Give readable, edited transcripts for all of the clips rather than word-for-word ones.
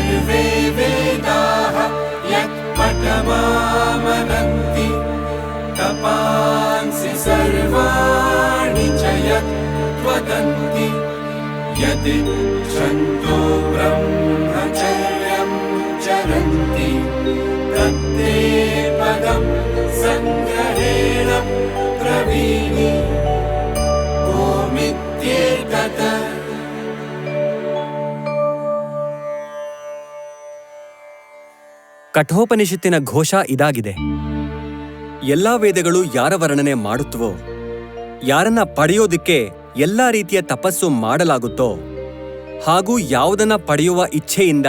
सर्वे वेदाः यत्पठमामनन्ति तपांसि सर्वाणि च यद्वदन्ति यदिच्छन्तो ब्रह्मचर्यं चरन्ति तत्ते पदं सङ्ग्रहेण ब्रवीमि ओमित्येतत्। ಕಠೋಪನಿಷತ್ತಿನ ಘೋಷ ಇದಾಗಿದೆ: ಎಲ್ಲಾ ವೇದಗಳು ಯಾರ ವರ್ಣನೆ ಮಾಡುತ್ತವೋ, ಯಾರನ್ನ ಪಡೆಯೋದಿಕ್ಕೆ ಎಲ್ಲಾ ರೀತಿಯ ತಪಸ್ಸು ಮಾಡಲಾಗುತ್ತೋ, ಹಾಗೂ ಯಾವುದನ್ನ ಪಡೆಯುವ ಇಚ್ಛೆಯಿಂದ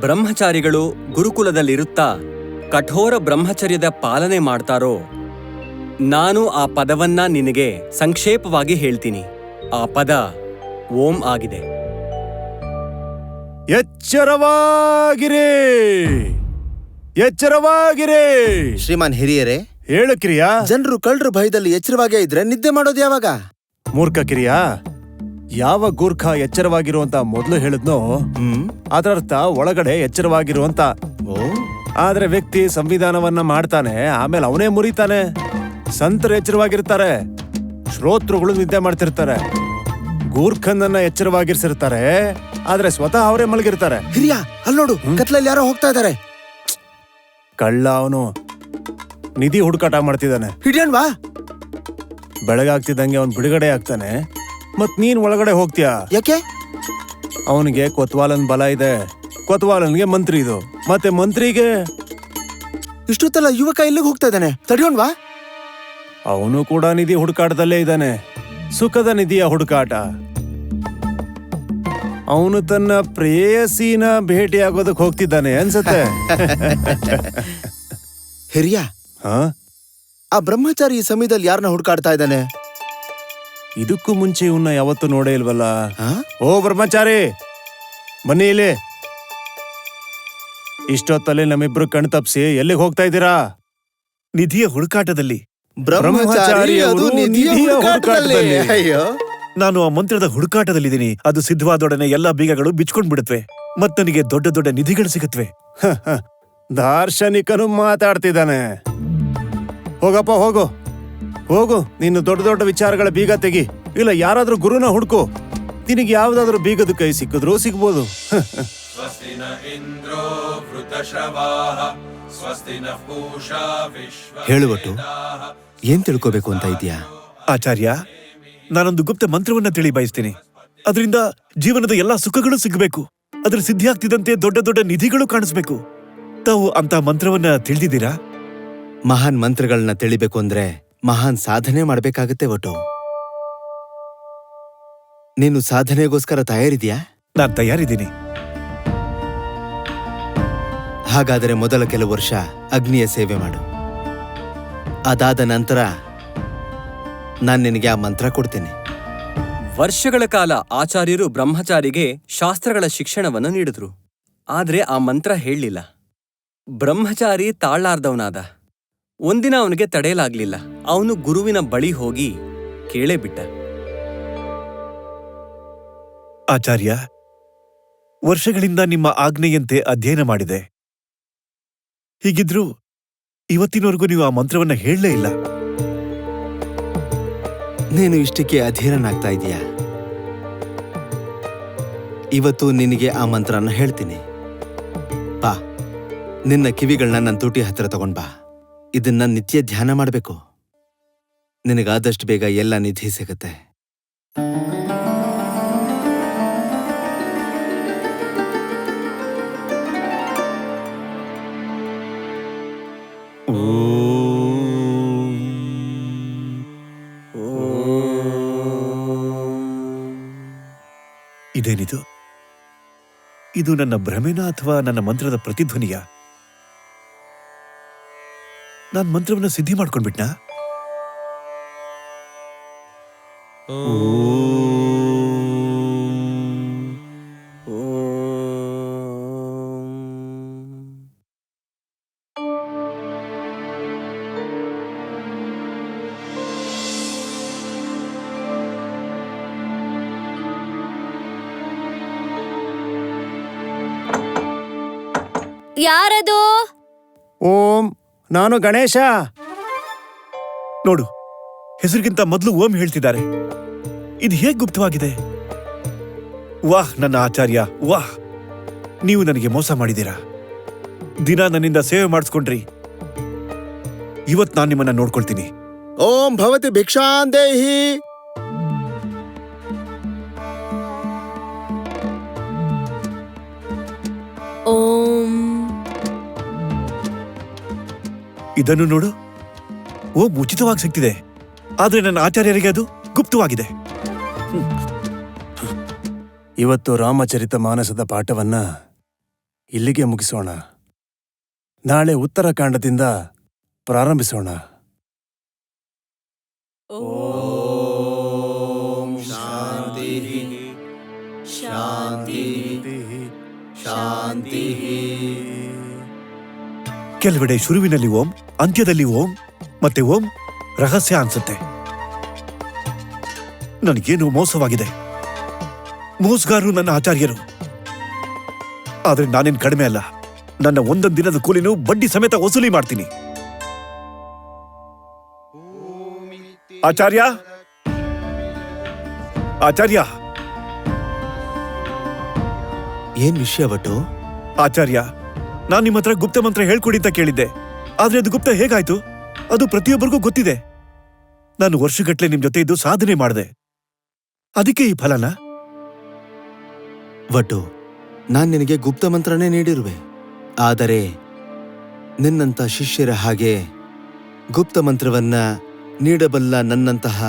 ಬ್ರಹ್ಮಚಾರಿಗಳು ಗುರುಕುಲದಲ್ಲಿರುತ್ತಾ ಕಠೋರ ಬ್ರಹ್ಮಚರ್ಯದ ಪಾಲನೆ ಮಾಡ್ತಾರೋ, ನಾನು ಆ ಪದವನ್ನ ನಿನಗೆ ಸಂಕ್ಷೇಪವಾಗಿ ಹೇಳ್ತೀನಿ. ಆ ಪದ ಓಂ ಆಗಿದೆ. ಎಚ್ಚರವಾಗಿರೇ, ಎಚ್ಚರವಾಗಿರೇ. ಶ್ರೀಮಾನ್ ಹಿರಿಯರೇ, ಹೇಳು ಕಿರಿಯ. ಜನರು ಕಳ್ಳರು ಭಯದಲ್ಲಿ ಎಚ್ಚರವಾಗೇ ಇದ್ರೆ ನಿದ್ದೆ ಮಾಡೋದು ಯಾವಾಗ? ಮೂರ್ಖ ಕಿರಿಯ, ಯಾವ ಗೂರ್ಖ ಎಚ್ಚರವಾಗಿರುವಂತ ಮೊದಲು ಹೇಳಿದ್ನೋ ಅದರರ್ಥ ಒಳಗಡೆ ಎಚ್ಚರವಾಗಿರುವಂತ. ಆದ್ರೆ ವ್ಯಕ್ತಿ ಸಂವಿಧಾನವನ್ನ ಮಾಡ್ತಾನೆ, ಆಮೇಲೆ ಅವನೇ ಮುರಿತಾನೆ. ಸಂತರು ಎಚ್ಚರವಾಗಿರ್ತಾರೆ, ಶ್ರೋತೃಗಳು ನಿದ್ದೆ ಮಾಡ್ತಿರ್ತಾರೆ. ಗೂರ್ಖನನ್ನ ಎಚ್ಚರವಾಗಿರ್ಸಿರ್ತಾರೆ, ಆದ್ರೆ ಸ್ವತಃ ಅವರೇ ಮಲಗಿರ್ತಾರೆ. ಹಿರಿಯ, ಅಲ್ಲಿ ನೋಡು, ಕತ್ಲಲ್ಲಿ ಯಾರೋ ಹೋಗ್ತಾ ಇದ್ದಾರೆ. ಕಳ್ಳ ಅವನು ನಿಧಿ ಹುಡುಕಾಟ ಮಾಡ್ತಿದ್ದಾನೆ. ಹಿಡಿಯಣ್ವಾ? ಬೆಳಗಾಗ್ತಿದ್ದಂಗೆ ಅವನ್ ಬಿಡುಗಡೆ ಆಗ್ತಾನೆ, ಮತ್ ನೀನ್ ಒಳಗಡೆ ಹೋಗ್ತೀಯ. ಯಾಕೆ? ಅವನಿಗೆ ಕೊತ್ವಾಲನ್ ಬಲ ಇದೆ, ಕೊತ್ವಾಲನ್ಗೆ ಮಂತ್ರಿ ಇದು, ಮತ್ತೆ ಮಂತ್ರಿಗೆ ಇಷ್ಟೊತ್ತಲ್ಲ ಯುವಕ ಇಲ್ಲಿಗೆ ಹೋಗ್ತಾ ಇದ್ದಾನೆ, ತಡಿಯೋಣ್ವಾ? ಅವನು ಕೂಡ ನಿಧಿ ಹುಡುಕಾಟದಲ್ಲೇ ಇದ್ದಾನೆ, ಸುಖದ ನಿಧಿಯ ಹುಡುಕಾಟ. ಅವನು ತನ್ನ ಪ್ರೇಯಸಿನ ಭೇಟಿಯಾಗೋದಕ್ಕೆ ಹೋಗ್ತಿದ್ದಾನೆ ಅನ್ಸತ್ತೆ. ಹಿರಿಯ, ಆ ಬ್ರಹ್ಮಚಾರಿ ಈ ಸಮಯದಲ್ಲಿ ಯಾರನ್ನ ಹುಡುಕಾಡ್ತಾ ಇದ್ದಾನೆ? ಇದಕ್ಕೂ ಮುಂಚೆ ಇವನ್ನ ಯಾವತ್ತೂ ನೋಡೇ ಇಲ್ವಲ್ಲ. ಓ ಬ್ರಹ್ಮಚಾರಿ, ಬನ್ನಿ ಇಲ್ಲಿ. ಇಷ್ಟೊತ್ತಲ್ಲಿ ನಮ್ಮಿಬ್ರು ಕಣ್ ತಪ್ಸಿ ಎಲ್ಲಿಗೆ ಹೋಗ್ತಾ ಇದ್ದೀರಾ? ನಿಧಿಯ ಹುಡುಕಾಟದಲ್ಲಿ. ಬ್ರಹ್ಮಚಾರಿ ಅದು ನಿಧಿಯ ಹುಡುಕಾಟದಲ್ಲಿ. ಅಯ್ಯೋ, ನಾನು ಆ ಮಂತ್ರದ ಹುಡುಕಾಟದಲ್ಲಿದ್ದೀನಿ. ಅದು ಸಿದ್ಧವಾದೊಡನೆ ಎಲ್ಲಾ ಬೀಗಗಳು ಬಿಚ್ಕೊಂಡ್ ಬಿಡುತ್ತವೆ, ಮತ್ ನನಗೆ ದೊಡ್ಡ ದೊಡ್ಡ ನಿಧಿಗಳು ಸಿಗುತ್ತವೆ. ದಾರ್ಶನಿಕನು ಮಾತಾಡ್ತಿದ್ದಾನೆ. ಹೋಗಪ್ಪ, ಹೋಗು ಹೋಗು, ನೀನು ದೊಡ್ಡ ದೊಡ್ಡ ವಿಚಾರಗಳ ಬೀಗ ತೆಗಿ. ಇಲ್ಲ, ಯಾರಾದ್ರೂ ಗುರುನ ಹುಡ್ಕು. ನಿನಗೆ ಯಾವ್ದಾದ್ರು ಬೀಗದ ಕೈ ಸಿಕ್ಕಿದ್ರು ಸಿಗ್ಬೋದು. ಹೇಳುವಟ್ಟು ಏನ್ ತಿಳ್ಕೋಬೇಕು ಅಂತ ಇದೆಯಾ? ಆಚಾರ್ಯ, ನಾನೊಂದು ಗುಪ್ತ ಮಂತ್ರವನ್ನ ತಿಳಿ ಬಯಸ್ತೀನಿ. ಅದರಿಂದ ಜೀವನದ ಎಲ್ಲಾ ಸುಖಗಳು ಸಿಗಬೇಕು. ಅದ್ರ ಸಿದ್ಧಿಯಾಗ್ತಿದ್ದಂತೆ ದೊಡ್ಡ ದೊಡ್ಡ ನಿಧಿಗಳು ಕಾಣಿಸ್ಬೇಕು. ತಾವು ಅಂತ ಮಂತ್ರವನ್ನ ತಿಳಿದಿದ್ದೀರಾ? ಮಹಾನ್ ಮಂತ್ರಗಳನ್ನ ತಿಳಿಬೇಕು ಅಂದ್ರೆ ಮಹಾನ್ ಸಾಧನೆ ಮಾಡ್ಬೇಕಾಗತ್ತೆ ಒಟ್ಟು. ನೀನು ಸಾಧನೆಗೋಸ್ಕರ ತಯಾರಿದ್ಯಾ? ನಾನ್ ತಯಾರಿದ್ದೀನಿ. ಹಾಗಾದರೆ ಮೊದಲ ಕೆಲವು ವರ್ಷ ಅಗ್ನಿಯ ಸೇವೆ ಮಾಡು. ಅದಾದ ನಂತರ ನಾನ್ ನಿನಗೆ ಆ ಮಂತ್ರ ಕೊಡ್ತೇನೆ. ವರ್ಷಗಳ ಕಾಲ ಆಚಾರ್ಯರು ಬ್ರಹ್ಮಚಾರಿಗೆ ಶಾಸ್ತ್ರಗಳ ಶಿಕ್ಷಣವನ್ನು ನೀಡಿದ್ರು. ಆದ್ರೆ ಆ ಮಂತ್ರ ಹೇಳಲಿಲ್ಲ. ಬ್ರಹ್ಮಚಾರಿ ತಾಳಾರ್ದವನಾದ. ಒಂದಿನ ಅವನಿಗೆ ತಡೆಯಲಾಗ್ಲಿಲ್ಲ. ಅವನು ಗುರುವಿನ ಬಳಿ ಹೋಗಿ ಕೇಳೇ ಬಿಟ್ಟ. ಆಚಾರ್ಯ, ವರ್ಷಗಳಿಂದ ನಿಮ್ಮ ಆಜ್ಞೆಯಂತೆ ಅಧ್ಯಯನ ಮಾಡಿದೆ. ಹೀಗಿದ್ರೂ ಇವತ್ತಿನವರೆಗೂ ನೀವು ಆ ಮಂತ್ರವನ್ನ ಹೇಳಲೇ ಇಲ್ಲ. ನೀನು ಇಷ್ಟಕ್ಕೆ ಅಧೀರನಾಗ್ತಾ ಇದೀಯಾ? ಇವತ್ತು ನಿನಗೆ ಆ ಮಂತ್ರನ ಹೇಳ್ತೀನಿ. ಬಾ, ನಿನ್ನ ಕಿವಿಗಳನ್ನ ನನ್ನ ತುಟಿ ಹತ್ರ ತಗೊಂಡ್ ಬಾ. ಇದನ್ನ ನಿತ್ಯ ಧ್ಯಾನ ಮಾಡಬೇಕು. ನಿನಗಾದಷ್ಟು ಬೇಗ ಎಲ್ಲ ನಿಧಿ ಸಿಗತ್ತೆ. ಇದೇನಿದು? ಇದು ನನ್ನ ಭ್ರಮೆನ ಅಥವಾ ನನ್ನ ಮಂತ್ರದ ಪ್ರತಿಧ್ವನಿಯ? ನಾನ್ ಮಂತ್ರವನ್ನ ಸಿದ್ಧಿ ಮಾಡ್ಕೊಂಡ್ಬಿಟ್ನಾ? ಯಾರದು? ಓಂ, ನಾನು ಗಣೇಶ. ನೋಡು, ಹೆಸರಿಗಿಂತ ಮೊದಲು ಓಂ ಹೇಳ್ತಿದ್ದಾರೆ. ಇದು ಹೇಗೆ ಗುಪ್ತವಾಗಿದೆ? ವಾಹ್ ನನ್ನ ಆಚಾರ್ಯ, ವಾಹ್! ನೀವು ನನಗೆ ಮೋಸ ಮಾಡಿದ್ದೀರಾ. ದಿನ ನನ್ನಿಂದ ಸೇವೆ ಮಾಡಿಸ್ಕೊಂಡ್ರಿ. ಇವತ್ ನಾನು ನಿಮ್ಮನ್ನ ನೋಡ್ಕೊಳ್ತೀನಿ. ಓಂ ಭವತಿ ಭಿಕ್ಷಾಂದೇಹಿ. ಓಂ. ಇದನ್ನು ನೋಡು, ಓಂ ಉಚಿತವಾಗಿ ಸಿಗ್ತಿದೆ. ಆದ್ರೆ ನನ್ನ ಆಚಾರ್ಯರಿಗೆ ಅದು ಗುಪ್ತವಾಗಿದೆ. ಇವತ್ತು ರಾಮಚರಿತ ಮಾನಸದ ಪಾಠವನ್ನ ಇಲ್ಲಿಗೆ ಮುಗಿಸೋಣ. ನಾಳೆ ಉತ್ತರಕಾಂಡದಿಂದ ಪ್ರಾರಂಭಿಸೋಣ. ಶಾಂತಿ ಶಾಂತಿ ಶಾಂತಿ. ಕೆಲವೆಡೆ ಶುರುವಿನಲ್ಲಿ ಓಂ, ಅಂತ್ಯದಲ್ಲಿ ಓಂ, ಮತ್ತೆ ಓಂ ರಹಸ್ಯ ಅನ್ಸುತ್ತೆ. ನನಗೇನು ಮೋಸವಾಗಿದೆ. ಮೋಸಗಾರರು ನನ್ನ ಆಚಾರ್ಯರು. ಆದ್ರೆ ನಾನೇನ್ ಕಡಿಮೆ ಅಲ್ಲ. ನನ್ನ ಒಂದೊಂದು ದಿನದ ಕೂಲಿನೂ ಬಡ್ಡಿ ಸಮೇತ ವಸೂಲಿ ಮಾಡ್ತೀನಿ. ಆಚಾರ್ಯ, ಆಚಾರ್ಯ, ಏನ್ ವಿಷಯ ಭಟ್ಟು? ಆಚಾರ್ಯ, ನಾನ್ ನಿಮ್ಮ ಹತ್ರ ಗುಪ್ತ ಮಂತ್ರ ಹೇಳ್ಕೊಡಿ ಅಂತ ಕೇಳಿದ್ದೆ. ಆದ್ರೆ ಅದು ಗುಪ್ತ ಹೇಗಾಯ್ತು? ಅದು ಪ್ರತಿಯೊಬ್ಬರಿಗೂ ಗೊತ್ತಿದೆ. ನಾನು ವರ್ಷಗಟ್ಲೆ ನಿಮ್ ಜೊತೆ ಇದ್ದು ಸಾಧನೆ ಮಾಡಿದೆ. ಅದಕ್ಕೆ ಈ ಫಲನ? ಭಟ್ಟು, ನಾನ್ ನಿನಗೆ ಗುಪ್ತ ಮಂತ್ರನೇ ನೀಡಿರುವೆ. ಆದರೆ ನಿನ್ನಂತ ಶಿಷ್ಯರ ಹಾಗೆ ಗುಪ್ತ ಮಂತ್ರವನ್ನ ನೀಡಬಲ್ಲ ನನ್ನಂತಹ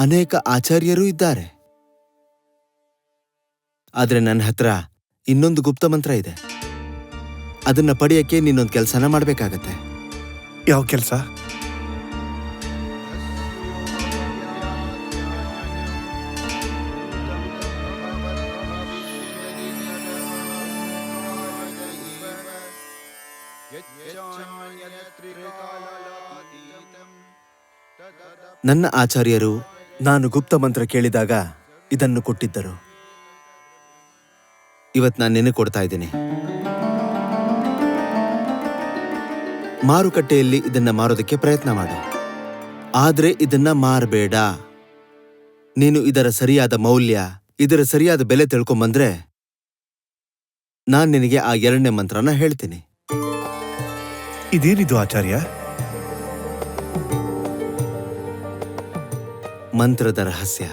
ಅನೇಕ ಆಚಾರ್ಯರೂ ಇದ್ದಾರೆ. ಆದ್ರೆ ನನ್ನ ಹತ್ರ ಇನ್ನೊಂದು ಗುಪ್ತ ಮಂತ್ರ ಇದೆ. ಅದನ್ನ ಪಡೆಯಕ್ಕೆ ನೀನೊಂದು ಕೆಲಸನ ಮಾಡ್ಬೇಕಾಗತ್ತೆ. ಯಾವ ಕೆಲಸ? ನನ್ನ ಆಚಾರ್ಯರು ನಾನು ಗುಪ್ತ ಮಂತ್ರ ಕೇಳಿದಾಗ ಇದನ್ನು ಕೊಟ್ಟಿದ್ದರು. ಇವತ್ ನಾನು ನಿನಗೆ ಕೊಡ್ತಾ ಇದ್ದೀನಿ. ಮಾರುಕಟ್ಟೆಯಲ್ಲಿ ಇದನ್ನ ಮಾರೋದಕ್ಕೆ ಪ್ರಯತ್ನ ಮಾಡು. ಆದ್ರೆ ಇದನ್ನ ಮಾರಬೇಡ. ನೀನು ಇದರ ಸರಿಯಾದ ಮೌಲ್ಯ, ಇದರ ಸರಿಯಾದ ಬೆಲೆ ತಿಳ್ಕೊಂಬಂದ್ರೆ ನಾನ್ ನಿನಗೆ ಆ 2ನೇ ಮಂತ್ರನ ಹೇಳ್ತೀನಿ. ಇದೇನಿದು ಆಚಾರ್ಯ? ಮಂತ್ರದ ರಹಸ್ಯ.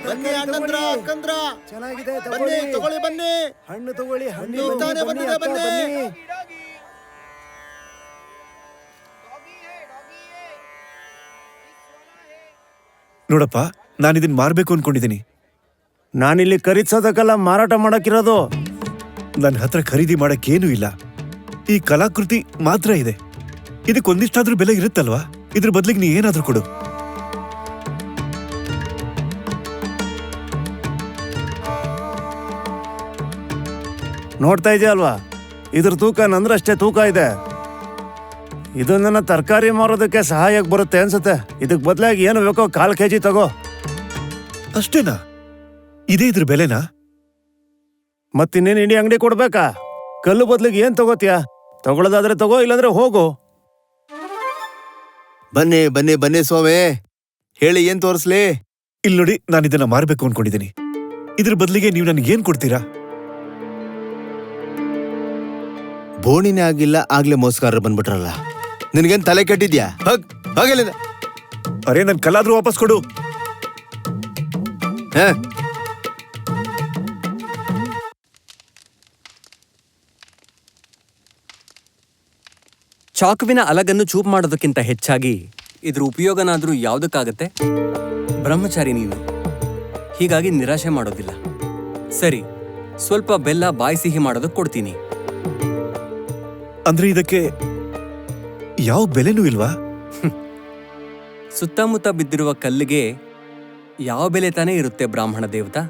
ಬನ್ನಿ ಅಣ್ಣಂದ್ರ, ಅಕ್ಕಂದ್ರ, ಚೆನ್ನಾಗಿದೆ, ತಗೊಳ್ಳಿ, ಬನ್ನಿ, ಹಣ್ಣು ತಗೊಳ್ಳಿ, ಹಣ್ಣು ಬನ್ನಿ. ನೋಡಪ್ಪ, ನಾನಿದನ್ ಮಾರ್ಬೇಕು ಅನ್ಕೊಂಡಿದ್ದೀನಿ. ನಾನಿಲ್ಲಿ ಖರೀದಿಸೋದಕ್ಕೆಲ್ಲ ಮಾರಾಟ ಮಾಡಕ್ಕಿರೋದು. ನನ್ನ ಹತ್ರ ಖರೀದಿ ಮಾಡಕ್ಕೇನೂ ಇಲ್ಲ. ಈ ಕಲಾಕೃತಿ ಮಾತ್ರ ಇದೆ. ಇದಕ್ಕೊಂದಿಷ್ಟಾದ್ರೂ ಬೆಲೆ ಇರುತ್ತಲ್ವಾ? ಇದ್ರ ಬದಲಿಗೆ ನೀ ಏನಾದ್ರೂ ಕೊಡು. ನೋಡ್ತಾ ಇದೆಯಲ್ವಾ, ಇದ್ರ ತೂಕ ನಂದ್ರಷ್ಟೇ ತೂಕ ಇದೆ. ಇದು ನನ್ನ ತರಕಾರಿ ಮಾರೋದಕ್ಕೆ ಸಹಾಯಕ್ಕೆ ಬರುತ್ತೆ ಅನ್ಸುತ್ತೆ. ಇದಕ್ ಬದಲಾಗಿ ಏನು ಬೇಕೋ 1/4 kg ತಗೋ. ಅಷ್ಟೇನಾ? ಇದೇ ಇದ್ರ ಬೆಲೆನಾ? ಮತ್ತಿನ್ನೇನು ಇಡೀ ಅಂಗಡಿ ಕೊಡ್ಬೇಕಾ? ಕಲ್ಲು ಬದಲಿಗೆ ಏನ್ ತಗೋತೀಯ? ತಗೊಳ್ಳೋದಾದ್ರೆ ತಗೋ, ಇಲ್ಲಾಂದ್ರೆ ಹೋಗು. ಬನ್ನಿ ಬನ್ನಿ ಬನ್ನಿ ಸ್ವಾಮಿ, ಹೇಳಿ ಏನ್ ತೋರಿಸ್ಲಿ? ಇಲ್ಲಿ ನೋಡಿ, ನಾನು ಇದನ್ನ ಮಾರ್ಬೇಕು ಅನ್ಕೊಂಡಿದ್ದೀನಿ. ಇದ್ರ ಬದಲಿಗೆ ನೀವು ನನಗೆ ಏನ್ ಕೊಡ್ತೀರಾ? ಬೋಣಿನೇ ಆಗಿಲ್ಲ, ಆಗ್ಲೇ ಮೋಸಗಾರರು ಬಂದ್ಬಿಟ್ರಲ್ಲ. ನಿನಗೇನ್ ತಲೆ ಕೆಟ್ಟಿದ್ಯಾ? ಹಾಗೆಲ್ಲ ಅರೆ, ನನ್ ಕಲ್ಲಾದ್ರೂ ವಾಪಸ್ ಕೊಡು. ಚಾಕುವಿನ ಅಲಗನ್ನು ಚೂಪ್ ಮಾಡೋದಕ್ಕಿಂತ ಹೆಚ್ಚಾಗಿ ಇದ್ರ ಉಪಯೋಗನಾದ್ರೂ ಯಾವುದಕ್ಕಾಗತ್ತೆ? ಬ್ರಹ್ಮಚಾರಿ ನೀನು, ಹೀಗಾಗಿ ನಿರಾಶೆ ಮಾಡೋದಿಲ್ಲ. ಸರಿ, ಸ್ವಲ್ಪ ಬೆಲ್ಲ ಬಾಯಿ ಸಿಹಿ ಮಾಡೋದಕ್ಕೆ ಕೊಡ್ತೀನಿ. ಅಂದ್ರೆ ಇದಕ್ಕೆ ಯಾವ ಬೆಲೆನೂ ಇಲ್ವಾ? ಸುತ್ತಮುತ್ತ ಬಿದ್ದಿರುವ ಕಲ್ಲಿಗೆ ಯಾವ ಬೆಲೆ ತಾನೇ ಇರುತ್ತೆ ಬ್ರಾಹ್ಮಣ ದೇವತಾ?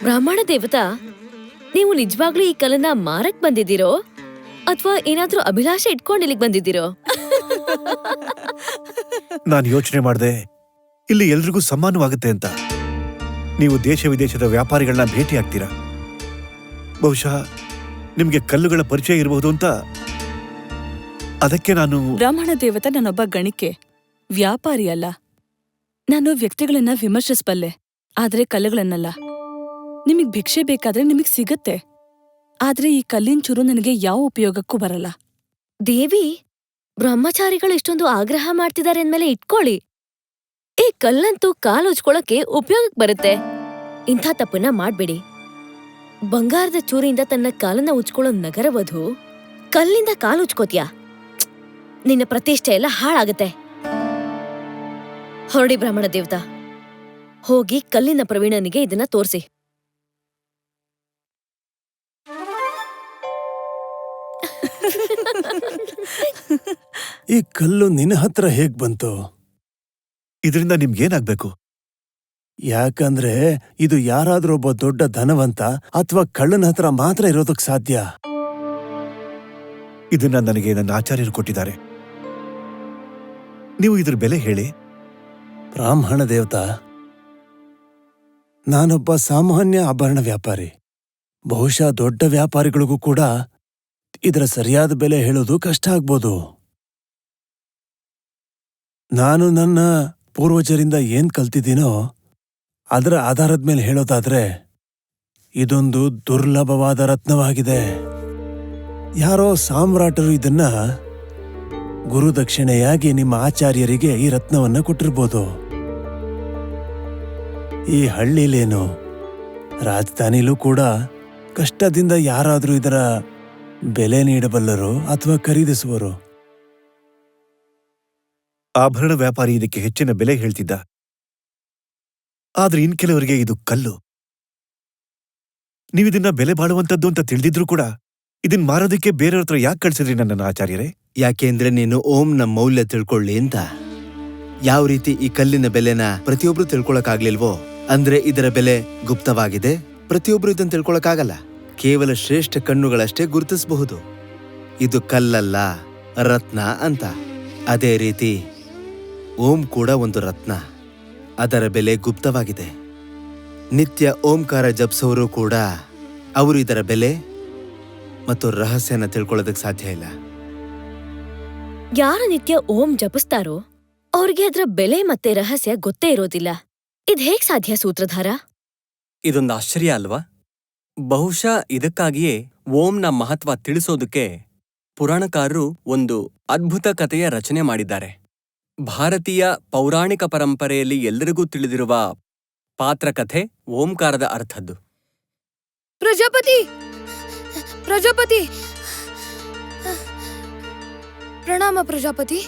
ಬ್ರಾಹ್ಮಣ ದೇವತಾ, ನೀವು ನಿಜವಾಗ್ಲೂ ಈ ಕಲ್ಲನ್ನ ಮಾರಕ್ ಬಂದಿದ್ದೀರೋ ಅಥವಾ ಏನಾದ್ರೂ ಅಭಿಲಾಷೆ ಇಟ್ಕೊಂಡು ಇಲ್ಲಿಗೆ ಬಂದಿದ್ದೀರೋ? ನಾನು ಯೋಚನೆ ಮಾಡಿದೆ, ಇಲ್ಲಿ ಎಲ್ರಿಗೂ ಸಮಾನವಾಗುತ್ತೆ ಅಂತ. ನೀವು ದೇಶ ವಿದೇಶದ ವ್ಯಾಪಾರಿಗಳನ್ನ ಭೇಟಿ ಆಗ್ತೀರಾ, ಬಹುಶಃ ನಿಮ್ಗೆ ಕಲ್ಲುಗಳ ಪರಿಚಯ ಇರಬಹುದು ಅಂತ. ಅದಕ್ಕೆ ನಾನು ಬ್ರಾಹ್ಮಣ ದೇವತಾ, ನಾನೊಬ್ಬ ಗಣಿಕೆ, ವ್ಯಾಪಾರಿ ಅಲ್ಲ. ನಾನು ವ್ಯಕ್ತಿಗಳನ್ನ ವಿಮರ್ಶಿಸಬಲ್ಲೆ, ಆದ್ರೆ ಕಲ್ಲುಗಳನ್ನಲ್ಲ. ನಿಮಗ್ ಭಿಕ್ಷೆ ಬೇಕಾದ್ರೆ ನಿಮಗ್ ಸಿಗತ್ತೆ, ಆದ್ರೆ ಈ ಕಲ್ಲಿನ ಚೂರು ನನಗೆ ಯಾವ ಉಪಯೋಗಕ್ಕೂ ಬರಲ್ಲ. ದೇವಿ, ಬ್ರಹ್ಮಚಾರಿಗಳು ಇಷ್ಟೊಂದು ಆಗ್ರಹ ಮಾಡ್ತಿದ್ದಾರೆ ಅಂದ್ಮೇಲೆ ಇಟ್ಕೊಳ್ಳಿ. ಈ ಕಲ್ಲಂತೂ ಕಾಲು ಉಜ್ಕೊಳಕ್ಕೆ ಉಪಯೋಗಕ್ಕೆ ಬರುತ್ತೆ. ಇಂಥ ತಪ್ಪನ್ನ ಮಾಡ್ಬೇಡಿ. ಬಂಗಾರದ ಚೂರಿಯಿಂದ ತನ್ನ ಕಾಲನ್ನ ಉಜ್ಕೊಳ್ಳೋ ನಗರವಧು ಕಲ್ಲಿಂದ ಕಾಲು ಉಜ್ಕೋತ್ಯಾ? ನಿನ್ನ ಪ್ರತಿಷ್ಠೆ ಎಲ್ಲ ಹಾಳಾಗತ್ತೆ. ಹೊರಡಿ ಬ್ರಾಹ್ಮಣ ದೇವತಾ, ಹೋಗಿ ಕಲ್ಲಿನ ಪ್ರವೀಣನಿಗೆ ಇದನ್ನ ತೋರಿಸಿ. ಈ ಕಲ್ಲು ನಿನ್ನ ಹತ್ರ ಹೇಗ್ ಬಂತು? ಇದರಿಂದ ನಿಮ್ಗೇನಾಗ್ಬೇಕು? ಯಾಕಂದ್ರೆ ಇದು ಯಾರಾದ್ರೂ ಒಬ್ಬ ದೊಡ್ಡ ಧನವಂತ ಅಥವಾ ಕಳ್ಳನ ಹತ್ರ ಮಾತ್ರ ಇರೋದಕ್ ಸಾಧ್ಯ. ಇದನ್ನ ನನಗೆ ನನ್ನ ಆಚಾರ್ಯರು ಕೊಟ್ಟಿದ್ದಾರೆ. ನೀವು ಇದ್ರ ಬೆಲೆ ಹೇಳಿ. ಬ್ರಾಹ್ಮಣ ದೇವತಾ, ನಾನೊಬ್ಬ ಸಾಮಾನ್ಯ ಆಭರಣ ವ್ಯಾಪಾರಿ. ಬಹುಶಃ ದೊಡ್ಡ ವ್ಯಾಪಾರಿಗಳಿಗೂ ಕೂಡ ಇದರ ಸರಿಯಾದ ಬೆಲೆ ಹೇಳೋದು ಕಷ್ಟ ಆಗ್ಬೋದು. ನಾನು ನನ್ನ ಪೂರ್ವಜರಿಂದ ಏನ್ ಕಲ್ತಿದ್ದೀನೋ ಅದರ ಆಧಾರದ ಮೇಲೆ ಹೇಳೋದಾದ್ರೆ ಇದೊಂದು ದುರ್ಲಭವಾದ ರತ್ನವಾಗಿದೆ. ಯಾರೋ ಸಾಮ್ರಾಟರು ಇದನ್ನ ಗುರುದಕ್ಷಿಣೆಯಾಗಿ ನಿಮ್ಮ ಆಚಾರ್ಯರಿಗೆ ಈ ರತ್ನವನ್ನ ಕೊಟ್ಟಿರ್ಬೋದು. ಈ ಹಳ್ಳಿಲೇನು, ರಾಜಧಾನಿಲೂ ಕೂಡ ಕಷ್ಟದಿಂದ ಯಾರಾದ್ರೂ ಇದರ ಬೆಲೆ ನೀಡಬಲ್ಲರು ಅಥವಾ ಖರೀದಿಸುವರು. ಆಭರಣ ವ್ಯಾಪಾರಿ ಇದಕ್ಕೆ ಹೆಚ್ಚಿನ ಬೆಲೆ ಹೇಳ್ತಿದ್ದ, ಆದ್ರೆ ಇನ್ ಕೆಲವರಿಗೆ ಇದು ಕಲ್ಲು. ನೀವಿದನ್ನ ಬೆಲೆ ಬಾಳುವಂತದ್ದು ಅಂತ ತಿಳಿದಿದ್ರು ಕೂಡ ಇದನ್ ಮಾರೋದಕ್ಕೆ ಬೇರೆಯವ್ರ ಹತ್ರ ಯಾಕೆ ಕಳ್ಸಿದ್ರಿ ನನ್ನ ಆಚಾರ್ಯರೇ? ಯಾಕೆಂದ್ರೆ ನೀನು ಓಂನ ಮೌಲ್ಯ ತಿಳ್ಕೊಳ್ಳಿ ಅಂತ. ಯಾವ ರೀತಿ ಈ ಕಲ್ಲಿನ ಬೆಲೆನ ಪ್ರತಿಯೊಬ್ರು ತಿಳ್ಕೊಳಕ್ಕಾಗ್ಲಿಲ್ವೋ, ಅಂದ್ರೆ ಇದರ ಬೆಲೆ ಗುಪ್ತವಾಗಿದೆ, ಪ್ರತಿಯೊಬ್ರು ಇದನ್ನ ತಿಳ್ಕೊಳಕ್ಕಾಗಲ್ಲ. ಕೇವಲ ಶ್ರೇಷ್ಠ ಕಣ್ಣುಗಳಷ್ಟೇ ಗುರುತಿಸಬಹುದು ಇದು ಕಲ್ಲಲ್ಲ, ರತ್ನ ಅಂತ. ಅದೇ ರೀತಿ ಓಂ ಕೂಡ ಒಂದು ರತ್ನ, ಅದರ ಬೆಲೆ ಗುಪ್ತವಾಗಿದೆ. ನಿತ್ಯ ಓಂಕಾರ ಜಪಿಸೋರು ಕೂಡ ಅವರು ಇದರ ಬೆಲೆ ಮತ್ತು ರಹಸ್ಯನ ತಿಳ್ಕೊಳ್ಳೋದಕ್ಕೆ ಸಾಧ್ಯ ಇಲ್ಲ. ಯಾರು ನಿತ್ಯ ಓಂ ಜಪಿಸ್ತಾರೋ ಅವ್ರಿಗೆ ಅದ್ರ ಬೆಲೆ ಮತ್ತೆ ರಹಸ್ಯ ಗೊತ್ತೇ ಇರೋದಿಲ್ಲ. ಇದ್ ಹೇಗ್ ಸಾಧ್ಯ ಸೂತ್ರಧಾರ? ಇದೊಂದು ಆಶ್ಚರ್ಯ ಅಲ್ವಾ? ಬಹುಶಃ ಇದಕ್ಕಾಗಿಯೇ ಓಂನ ಮಹತ್ವ ತಿಳಿಸೋದಕ್ಕೆ ಪುರಾಣಕಾರರು ಒಂದು ಅದ್ಭುತ ಕಥೆಯ ರಚನೆ ಮಾಡಿದ್ದಾರೆ. ಭಾರತೀಯ ಪೌರಾಣಿಕ ಪರಂಪರೆಯಲ್ಲಿ ಎಲ್ಲರಿಗೂ ತಿಳಿದಿರುವ ಪಾತ್ರಕಥೆ ಓಂಕಾರದ ಅರ್ಥದ್ದು. ಪ್ರಜಾಪತಿ, ಪ್ರಜಾಪತಿ, ಪ್ರಣಾಮ ಪ್ರಜಾಪತಿ.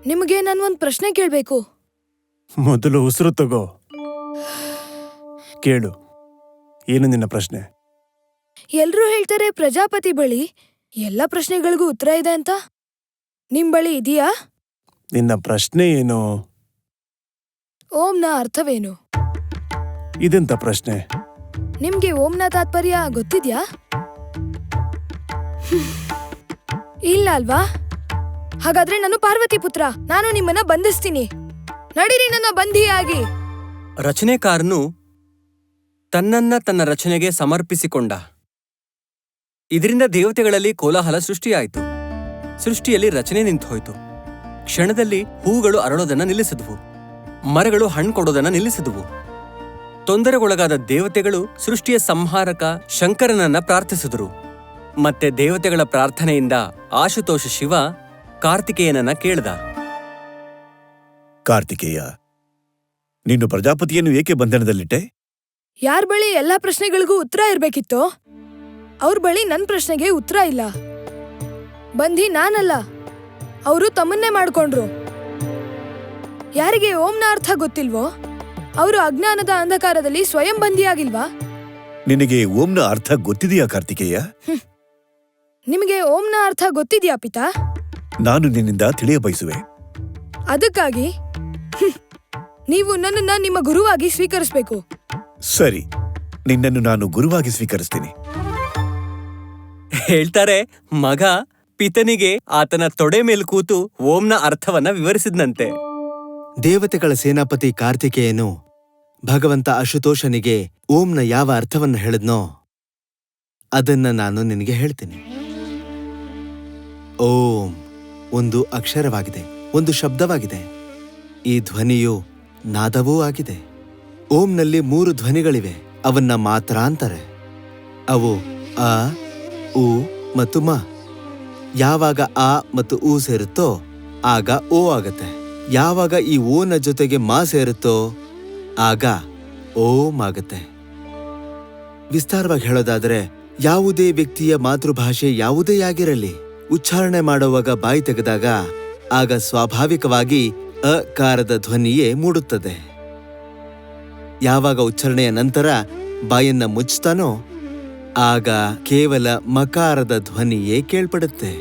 ನಿಮಗೆ ನಾನೊಂದ್ ಪ್ರಶ್ನೆ ಕೇಳ್ಬೇಕು. ಮೊದಲು ಉಸಿರು ತಗೋ, ಕೇಳು. ಏನು ನಿನ್ನ ಪ್ರಶ್ನೆ? ಎಲ್ರೂ ಹೇಳ್ತಾರೆ ಪ್ರಜಾಪತಿ ಬಳಿ ಎಲ್ಲ ಪ್ರಶ್ನೆಗಳಿಗೂ ಉತ್ತರ ಇದೆ ಅಂತ. ನಿಮ್ ಬಳಿ ಇದೆಯಾ? ನಿನ್ನ ಪ್ರಶ್ನೆ ಏನು? ಓಂನ ಅರ್ಥವೇನು? ಇದೆಂತ ಪ್ರಶ್ನೆ? ನಿಮ್ಗೆ ಓಂನ ತಾತ್ಪರ್ಯ ಗೊತ್ತಿದ್ಯಾ? ಇಲ್ಲ ಅಲ್ವಾ? ಹಾಗಾದ್ರೆ ನಾನು ಪಾರ್ವತಿ ಪುತ್ರ, ನಾನು ನಿಮ್ಮನ್ನ ಬಂಧಿಸ್ತೀನಿ. ನಡೀರಿ ನನ್ನ ಬಂಧಿಯಾಗಿ. ರಚನೆಕಾರನು ತನ್ನನ್ನ ತನ್ನ ರಚನೆಗೆ ಸಮರ್ಪಿಸಿಕೊಂಡ. ಇದರಿಂದ ದೇವತೆಗಳಲ್ಲಿ ಕೋಲಾಹಲ ಸೃಷ್ಟಿಯಾಯಿತು. ಸೃಷ್ಟಿಯಲ್ಲಿ ರಚನೆ ನಿಂತುಹೋಯಿತು. ಕ್ಷಣದಲ್ಲಿ ಹೂಗಳು ಅರಳೋದನ್ನ ನಿಲ್ಲಿಸಿದ್ವು, ಮರಗಳು ಹಣ್ಣು ಕೊಡೋದನ್ನ ನಿಲ್ಲಿಸಿದ್ವು. ತೊಂದರೆಗೊಳಗಾದ ದೇವತೆಗಳು ಸೃಷ್ಟಿಯ ಸಂಹಾರಕ ಶಂಕರನನ್ನ ಪ್ರಾರ್ಥಿಸಿದ್ರು. ಮತ್ತೆ ದೇವತೆಗಳ ಪ್ರಾರ್ಥನೆಯಿಂದ ಆಶುತೋಷ ಶಿವ ಕಾರ್ತಿಕೇಯನನ್ನ ಕೇಳ್ದ. ಕಾರ್ತಿಕೇಯ, ನೀನು ಪ್ರಜಾಪತಿಯನ್ನು ಏಕೆ ಬಂಧನದಲ್ಲಿಟ್ಟೆ? ಯಾರ ಬಳಿ ಎಲ್ಲಾ ಪ್ರಶ್ನೆಗಳಿಗೂ ಉತ್ತರ ಇರ್ಬೇಕಿತ್ತೋ ಅವ್ರ ಬಳಿ ನನ್ ಪ್ರಶ್ನೆಗೆ ಉತ್ತರ ಇಲ್ಲ. ಬಂಧಿ ನಾನಲ್ಲ, ಅವರು ತಮ್ಮನ್ನೇ ಮಾಡ್ಕೊಂಡ್ರು. ಯಾರಿಗೆ ಓಂನ ಅರ್ಥ ಗೊತ್ತಿಲ್ವೋ ಅವರು ಅಜ್ಞಾನದ ಅಂಧಕಾರದಲ್ಲಿ ಸ್ವಯಂ ಬಂಧಿಯಾಗಿಲ್ವಾ? ನಿನಗೆ ಓಂನ ಅರ್ಥ ಗೊತ್ತಿದೆಯಾ ಕಾರ್ತಿಕೇಯ? ನಿಮಗೆ ಓಂನ ಅರ್ಥ ಗೊತ್ತಿದ್ಯಾ ಪಿತಾ? ನಾನು ನಿನ್ನಿಂದ ತಿಳಿಯ ಬಯಸುವೆ. ಅದಕ್ಕಾಗಿ ನೀವು ನನ್ನನ್ನ ನಿಮ್ಮ ಗುರುವಾಗಿ ಸ್ವೀಕರಿಸಬೇಕು. ಸರಿ, ನಿನ್ನನ್ನು ನಾನು ಗುರುವಾಗಿ ಸ್ವೀಕರಿಸ್ತೀನಿ. ಹೇಳ್ತಾರೆ ಮಗ ಪಿತನಿಗೆ ಆತನ ತೊಡೆ ಮೇಲ್ ಕೂತು ಓಂನ ಅರ್ಥವನ್ನ ವಿವರಿಸಿದ್ನಂತೆ. ದೇವತೆಗಳ ಸೇನಾಪತಿ ಕಾರ್ತಿಕೇಯನು ಭಗವಂತ ಅಶುತೋಷನಿಗೆ ಓಂನ ಯಾವ ಅರ್ಥವನ್ನು ಹೇಳಿದ್ನೋ ಅದನ್ನ ನಾನು ನಿನಗೆ ಹೇಳ್ತೀನಿ. ಓಂ ಒಂದು ಅಕ್ಷರವಾಗಿದೆ, ಒಂದು ಶಬ್ದವಾಗಿದೆ. ಈ ಧ್ವನಿಯು ನಾದವೂ ಆಗಿದೆ. ಓಂನಲ್ಲಿ 3 ಧ್ವನಿಗಳಿವೆ. ಅವನ್ನ ಮಾತ್ರ ಅಂತಾರೆ. ಅವು ಅ, ಉ ಮತ್ತು ಮ. ಯಾವಾಗ ಆ ಮತ್ತು ಉ ಸೇರುತ್ತೋ ಆಗ ಓ ಆಗತ್ತೆ. ಯಾವಾಗ ಈ ಓನ ಜೊತೆಗೆ ಮ ಸೇರುತ್ತೋ ಆಗ ಓಂ ಆಗತ್ತೆ. ವಿಸ್ತಾರವಾಗಿ ಹೇಳೋದಾದ್ರೆ, ಯಾವುದೇ ವ್ಯಕ್ತಿಯ ಮಾತೃಭಾಷೆ ಯಾವುದೇ ಆಗಿರಲಿ, ಉಚ್ಚಾರಣೆ ಮಾಡುವಾಗ ಬಾಯಿ ತೆಗೆದಾಗ ಆಗ ಸ್ವಾಭಾವಿಕವಾಗಿ ಅಕಾರದ ಧ್ವನಿಯೇ ಮೂಡುತ್ತದೆ. ಯಾವಾಗ ಉಚ್ಚಾರಣೆಯ ನಂತರ ಬಾಯನ್ನ ಮುಚ್ಚುತ್ತಾನೋ ಆಗ ಕೇವಲ ಮಕಾರದ ಧ್ವನಿಯೇ ಕೇಳ್ಪಡುತ್ತೆ.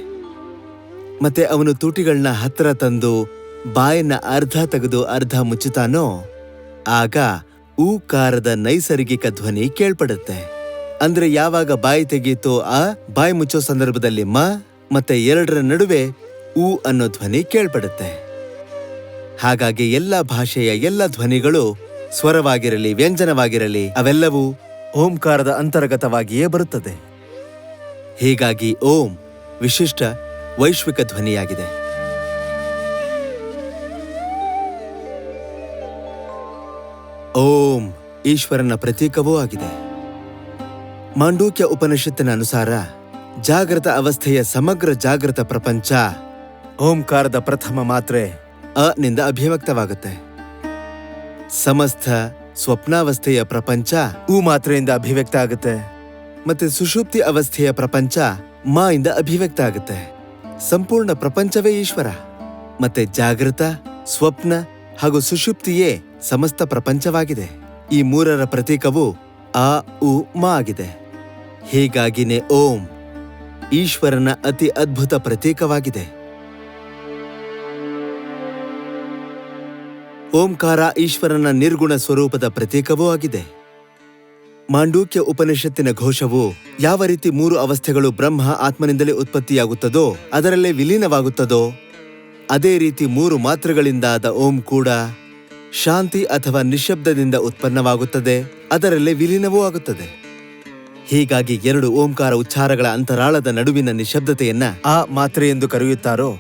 ಮತ್ತೆ ಅವನು ತುಟಿಗಳನ್ನ ಹತ್ರ ತಂದು ಬಾಯನ್ನ ಅರ್ಧ ತೆಗೆದು ಅರ್ಧ ಮುಚ್ಚುತ್ತಾನೋ ಆಗ ಊಕಾರದ ನೈಸರ್ಗಿಕ ಧ್ವನಿ ಕೇಳ್ಪಡುತ್ತೆ. ಅಂದ್ರೆ ಯಾವಾಗ ಬಾಯಿ ತೆಗೀತೋ ಆ, ಬಾಯಿ ಮುಚ್ಚೋ ಸಂದರ್ಭದಲ್ಲಿ ಮ, ಮತ್ತೆ 2ರ ನಡುವೆ ಊ ಅನ್ನೋ ಧ್ವನಿ ಕೇಳ್ಪಡುತ್ತೆ. ಹಾಗಾಗಿ ಎಲ್ಲ ಭಾಷೆಯ ಎಲ್ಲ ಧ್ವನಿಗಳು, ಸ್ವರವಾಗಿರಲಿ ವ್ಯಂಜನವಾಗಿರಲಿ, ಅವೆಲ್ಲವೂ ಓಂಕಾರದ ಅಂತರ್ಗತವಾಗಿಯೇ ಬರುತ್ತದೆ. ಹೀಗಾಗಿ ಓಂ ವಿಶಿಷ್ಟ ವೈಶ್ವಿಕ ಧ್ವನಿಯಾಗಿದೆ. ಓಂ ಈಶ್ವರನ ಪ್ರತೀಕವೂ ಆಗಿದೆ. ಮಾಂಡೂಕ್ಯ ಉಪನಿಷತ್ತಿನ ಅನುಸಾರ ಜಾಗೃತ ಅವಸ್ಥೆಯ ಸಮಗ್ರ ಜಾಗೃತ ಪ್ರಪಂಚ ಓಂಕಾರದ ಪ್ರಥಮ ಮಾತ್ರೆ ಅ ನಿಂದ ಅಭಿವ್ಯಕ್ತವಾಗುತ್ತೆ. ಸಮಸ್ತ ಸ್ವಪ್ನಾವಸ್ಥೆಯ ಪ್ರಪಂಚ ಉ ಮಾತ್ರೆಯಿಂದ ಅಭಿವ್ಯಕ್ತ ಆಗುತ್ತೆ. ಮತ್ತೆ ಸುಷುಪ್ತಿ ಅವಸ್ಥೆಯ ಪ್ರಪಂಚ ಮ ಇಂದ ಅಭಿವ್ಯಕ್ತ ಆಗುತ್ತೆ. ಸಂಪೂರ್ಣ ಪ್ರಪಂಚವೇ ಈಶ್ವರ. ಮತ್ತೆ ಜಾಗೃತ, ಸ್ವಪ್ನ ಹಾಗೂ ಸುಷುಪ್ತಿಯೇ ಸಮಸ್ತ ಪ್ರಪಂಚವಾಗಿದೆ. ಈ 3ರ ಪ್ರತೀಕವು ಆ, ಉ, ಮ ಆಗಿದೆ. ಹೀಗಾಗಿನೇ ಓಂ ಈಶ್ವರನ ಅತಿ ಅದ್ಭುತ ಪ್ರತೀಕವಾಗಿದೆ. ಓಂಕಾರ ಈಶ್ವರನ ನಿರ್ಗುಣ ಸ್ವರೂಪದ ಪ್ರತೀಕವೂ ಆಗಿದೆ. ಮಾಂಡೂಕ್ಯ ಉಪನಿಷತ್ತಿನ ಘೋಷವು ಯಾವ ರೀತಿ 3 ಅವಸ್ಥೆಗಳು ಬ್ರಹ್ಮ ಆತ್ಮನಿಂದಲೇ ಉತ್ಪತ್ತಿಯಾಗುತ್ತದೋ ಅದರಲ್ಲೇ ವಿಲೀನವಾಗುತ್ತದೋ ಅದೇ ರೀತಿ 3 ಮಾತ್ರೆಗಳಿಂದಾದ ಓಂ ಕೂಡ ಶಾಂತಿ ಅಥವಾ ನಿಶ್ಶಬ್ದದಿಂದ ಉತ್ಪನ್ನವಾಗುತ್ತದೆ, ಅದರಲ್ಲೇ ವಿಲೀನವೂ ಆಗುತ್ತದೆ. ಹೀಗಾಗಿ 2 ಓಂಕಾರ ಉಚ್ಚಾರಗಳ ಅಂತರಾಳದ ನಡುವಿನ ನಿಶ್ಶಬ್ದತೆಯನ್ನ ಆ ಮಾತ್ರೆ ಎಂದು ಕರೆಯುತ್ತಾರೋ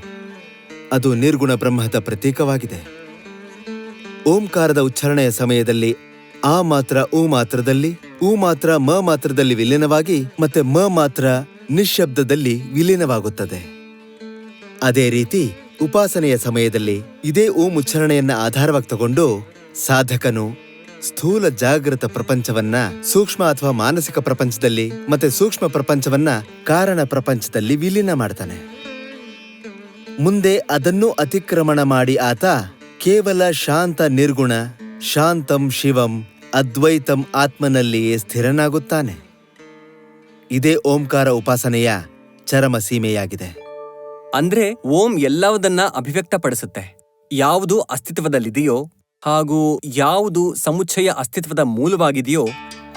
ಅದು ನಿರ್ಗುಣ ಬ್ರಹ್ಮದ ಪ್ರತೀಕವಾಗಿದೆ. ಓಂಕಾರದ ಉಚ್ಚಾರಣೆಯ ಸಮಯದಲ್ಲಿ ಆ ಮಾತ್ರ ಉ ಮಾತ್ರದಲ್ಲಿ, ಉ ಮಾತ್ರ ಮ ಮಾತ್ರದಲ್ಲಿ ವಿಲೀನವಾಗಿ ಮತ್ತೆ ಮ ಮಾತ್ರ ನಿಶ್ಶಬ್ದದಲ್ಲಿ ವಿಲೀನವಾಗುತ್ತದೆ. ಅದೇ ರೀತಿ ಉಪಾಸನೆಯ ಸಮಯದಲ್ಲಿ ಇದೇ ಓಂ ಉಚ್ಚಾರಣೆಯನ್ನ ಆಧಾರವಾಗಿ ತಗೊಂಡು ಸಾಧಕನು ಸ್ಥೂಲ ಜಾಗೃತ ಪ್ರಪಂಚವನ್ನ ಸೂಕ್ಷ್ಮ ಅಥವಾ ಮಾನಸಿಕ ಪ್ರಪಂಚದಲ್ಲಿ ಮತ್ತೆ ಸೂಕ್ಷ್ಮ ಪ್ರಪಂಚವನ್ನ ಕಾರಣ ಪ್ರಪಂಚದಲ್ಲಿ ವಿಲೀನ ಮಾಡ್ತಾನೆ. ಮುಂದೆ ಅದನ್ನೂ ಅತಿಕ್ರಮಣ ಮಾಡಿ ಆತ ಕೇವಲ ಶಾಂತ ನಿರ್ಗುಣ ಶಾಂತಂ ಶಿವಂ ಅದ್ವೈತಂ ಆತ್ಮನಲ್ಲಿಯೇ ಸ್ಥಿರನಾಗುತ್ತಾನೆ. ಇದೇ ಓಂಕಾರ ಉಪಾಸನೆಯ ಚರಮ ಸೀಮೆಯಾಗಿದೆ. ಅಂದ್ರೆ ಓಂ ಎಲ್ಲವದನ್ನ ಅಭಿವ್ಯಕ್ತಪಡಿಸುತ್ತೆ. ಯಾವುದು ಅಸ್ತಿತ್ವದಲ್ಲಿದೆಯೋ ಹಾಗೂ ಯಾವುದು ಸಮುಚ್ಚಯ ಅಸ್ತಿತ್ವದ ಮೂಲವಾಗಿದೆಯೋ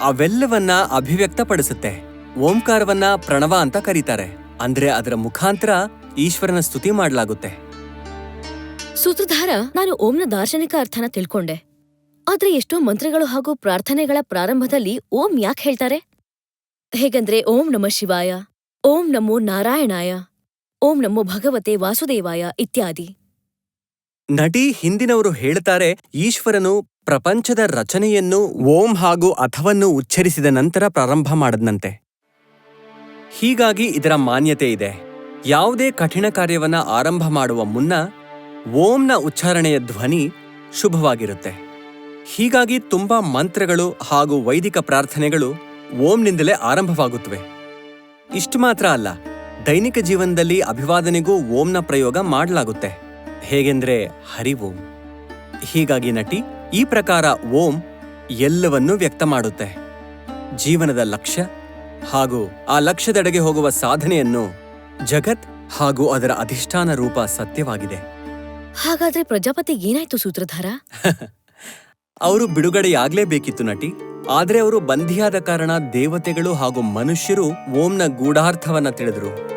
ಅವೆಲ್ಲವನ್ನ ಅಭಿವ್ಯಕ್ತಪಡಿಸುತ್ತೆ. ಓಂಕಾರವನ್ನ ಪ್ರಣವ ಅಂತ ಕರೀತಾರೆ. ಅಂದ್ರೆ ಅದರ ಮುಖಾಂತರ ಈಶ್ವರನ ಸ್ತುತಿ ಮಾಡಲಾಗುತ್ತೆ. ಸೂತ್ರಧಾರ, ನಾನು ಓಂನ ದಾರ್ಶನಿಕ ಅರ್ಥನ ತಿಳ್ಕೊಂಡೆ. ಆದ್ರೆ ಎಷ್ಟೋ ಮಂತ್ರಗಳು ಹಾಗೂ ಪ್ರಾರ್ಥನೆಗಳ ಪ್ರಾರಂಭದಲ್ಲಿ ಓಂ ಯಾಕೆ ಹೇಳ್ತಾರೆ? ಹೇಗಂದ್ರೆ ಓಂ ನಮಃ ಶಿವಾಯ, ಓಂ ನಮೋ ನಾರಾಯಣಾಯ, ಓಂ ನಮೋ ಭಗವತೆ ವಾಸುದೇವಾಯ ಇತ್ಯಾದಿ. ನಟಿ ಹಿಂದಿನವರು ಹೇಳ್ತಾರೆ, ಈಶ್ವರನು ಪ್ರಪಂಚದ ರಚನೆಯನ್ನು ಓಂ ಹಾಗೂ ಅಥವನ್ನು ಉಚ್ಚರಿಸಿದ ನಂತರ ಪ್ರಾರಂಭ ಮಾಡದ್ನಂತೆ. ಹೀಗಾಗಿ ಇದರ ಮಾನ್ಯತೆ ಇದೆ. ಯಾವುದೇ ಕಠಿಣ ಕಾರ್ಯವನ್ನ ಆರಂಭ ಮಾಡುವ ಮುನ್ನ ಓಂನ ಉಚ್ಚಾರಣೆಯ ಧ್ವನಿ ಶುಭವಾಗಿರುತ್ತೆ. ಹೀಗಾಗಿ ತುಂಬಾ ಮಂತ್ರಗಳು ಹಾಗೂ ವೈದಿಕ ಪ್ರಾರ್ಥನೆಗಳು ಓಂನಿಂದಲೇ ಆರಂಭವಾಗುತ್ತವೆ. ಇಷ್ಟು ಮಾತ್ರ ಅಲ್ಲ, ದೈನಿಕ ಜೀವನದಲ್ಲಿ ಅಭಿವಾದನೆಗೂ ಓಂನ ಪ್ರಯೋಗ ಮಾಡಲಾಗುತ್ತೆ. ಹೇಗೆಂದ್ರೆ ಹರಿ ಓಂ. ಹೀಗಾಗಿ ನಟಿ, ಈ ಪ್ರಕಾರ ಓಂ ಎಲ್ಲವನ್ನೂ ವ್ಯಕ್ತ ಮಾಡುತ್ತೆ. ಜೀವನದ ಲಕ್ಷ್ಯ, ಹಾಗೂ ಆ ಲಕ್ಷ್ಯದೆಡೆಗೆ ಹೋಗುವ ಸಾಧನೆಯನ್ನು ಜಗತ್ ಹಾಗೂ ಅದರ ಅಧಿಷ್ಠಾನ ರೂಪ ಸತ್ಯವಾಗಿದೆ. ಹಾಗಾದ್ರೆ ಪ್ರಜಾಪತಿ ಏನಾಯ್ತು ಸೂತ್ರಧಾರ? ಅವರು ಬಿಡುಗಡೆಯಾಗ್ಲೇಬೇಕಿತ್ತು ನಟಿ. ಆದ್ರೆ ಅವರು ಬಂಧಿಯಾದ ಕಾರಣ ದೇವತೆಗಳು ಹಾಗೂ ಮನುಷ್ಯರು ಓಂನ ಗೂಢಾರ್ಥವನ್ನ ತಿಳಿದ್ರು.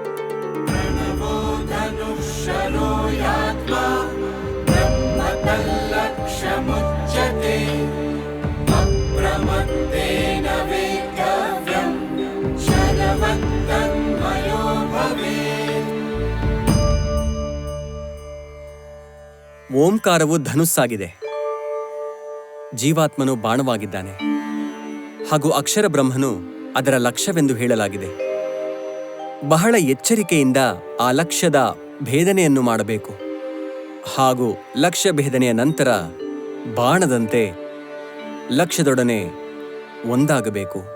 ಧನುಷರೋ ಯಾತ್ಮಾ ಬ್ರಹ್ಮತಲ್ಲಕ್ಷ್ಯಮುಚ್ಯತೆ ಅಪ್ರಮತ್ತೇನ ವೇದ್ಯವ್ಯಂ ಶರವತ್ತನ್ಮಯೋ ಭವೇತ್. ಓಂಕಾರವು ಧನುಸ್ಸಾಗಿದೆ, ಜೀವಾತ್ಮನು ಬಾಣವಾಗಿದ್ದಾನೆ ಹಾಗೂ ಅಕ್ಷರ ಬ್ರಹ್ಮನು ಅದರ ಲಕ್ಷ್ಯವೆಂದು ಹೇಳಲಾಗಿದೆ. ಬಹಳ ಎಚ್ಚರಿಕೆಯಿಂದ ಆ ಲಕ್ಷ್ಯದ ಭೇದನೆಯನ್ನು ಮಾಡಬೇಕು ಹಾಗೂ ಲಕ್ಷ್ಯ ಭೇದನೆಯ ನಂತರ ಬಾಣದಂತೆ ಲಕ್ಷ್ಯದೊಡನೆ ಒಂದಾಗಬೇಕು.